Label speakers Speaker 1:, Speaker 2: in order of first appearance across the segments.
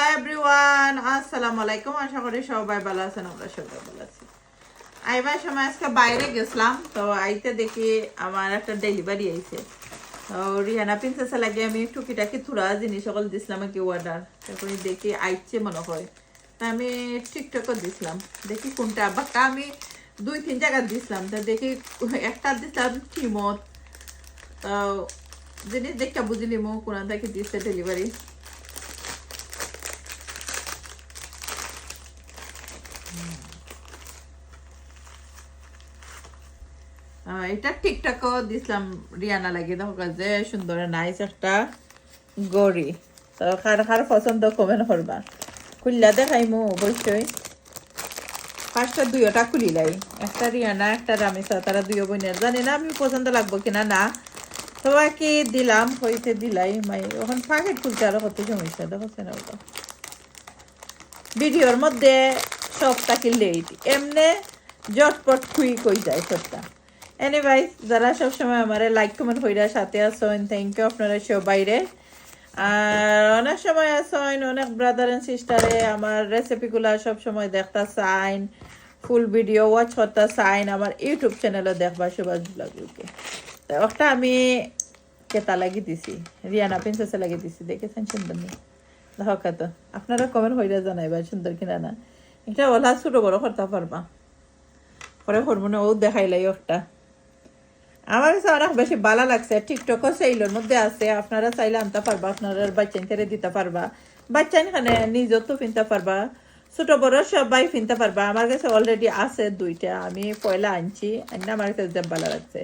Speaker 1: Hello everyone, আসসালামু আলাইকুম। আশা করি সবাই ভালো আছেন, আমরা সবাই ভালো আছি। আইবার সময় আজকে বাইরে গেছিলাম, তো আইতে দেখি আমার একটা ডেলিভারি আইছে। তো রিহানা প্রিন্সেসে লাগে আমি টুকিটাকি থোড়া জিনিস সকল দিছিলাম কি অর্ডার, তারপরে দেখি আইছে মনে হয়। তা আমি টিকটকও দিছিলাম, দেখি কোনটা বাক্কা আমি 2-3 জায়গা দিছিলাম। তো দেখি একটা দিছিলাম টিমত, তো জিনিস দেখতে বুঝিনি মো কোন থেকে দিচ্ছে ডেলিভারি। এটা টিকটকও দিছিলাম রিয়ানা লাগে, দেখো যে সুন্দর নাইস একটা গড়ি। তো কার কার পছন্দ কমেন্ট করবা, খুললা দেখাইমু অবশ্যই। ফার্স্টটা দুইটা খুলিলাই, একটা রিয়ানা একটা রামিসা, তারা দুই বোনের। জানি না আমি পছন্দ লাগবো কিনা না, সবাইকে দিলাম হইতে দিলাই মাই। ওখান প্যাকেট খুলতে আরো কত সমস্যা, দেখছেন ওটা ভিডিওর মধ্যে সবটা কি লেট, এমনে জটপট খুই কই যায় সবটা। এনিওয়াইজ যারা সবসময় আমার লাইক কমেন্ট কইরা সাথে আসেন, থ্যাংক ইউ আপনারা সবাইরে। আর অনেক সময় আসেন, অনেক ব্রাদার এন্ড সিস্টারে আমার রেসিপিগুলো সবসময় দেখতে চাইন, ফুল ভিডিও ওয়াচ করতে চাইন, আমার ইউটিউব চ্যানেলে দেখবা সবাই ব্লগগুলোকে। তো একটা আমি কেতা লাগিয়ে দিছি, রিয়ানা প্রিন্সেসে লাগিয়ে দিছি, দেখেছেন সুন্দর নেই? দেখো তো আপনারা কমেন্ট হইরা জানাইবা সুন্দর কিনা না। এটা ওলা ছোট বড় করতে পারবা, পরে হরমোনে ও দেখাইলাই একটা। আমার কাছে অনেক বেশি ভালো লাগছে। টিকটকও সেইলের মধ্যে আছে, আপনারা চাইলে আনতে পারবা, আপনারা বাচ্চান ছেড়ে দিতে পারবা, বাচ্চান এখানে নিজেও তো কিনতে পারবা, ছোট বড় সবাই কিনতে পারবা। আমার কাছে অলরেডি আছে দুইটা, আমি পয়লা আনছি, আমার কাছে যা ভালো লাগছে।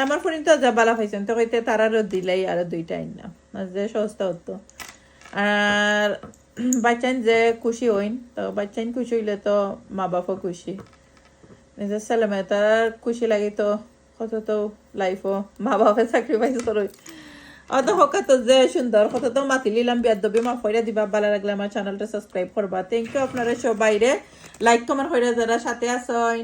Speaker 1: আমার ফোন তো যা ভালো পাইছেন, তো কইতে তারারও দিলেই আরো দুইটা আনলাম, যে সস্তা হতো। আর বাচ্চান যে খুশি হইন, তো বাচ্চান খুশি হইলে তো মা বাপও খুশি, নিজের ছেলে মেয়ে তার খুশি লাগে। তো কত তো লাইফও মা বাপে স্যাক্রিফাইস করো। অত হকা তো যে সুন্দর কত তো মাতি লিলাম, বিয়াদবি মা ফইরা দিবা। ভালো লাগলে আমার চ্যানেলটা সাবস্ক্রাইব করবা। থ্যাংক ইউ আপনারা সবাইরে, লাইক কমেন্ট হইরা যারা সাথে আসেন,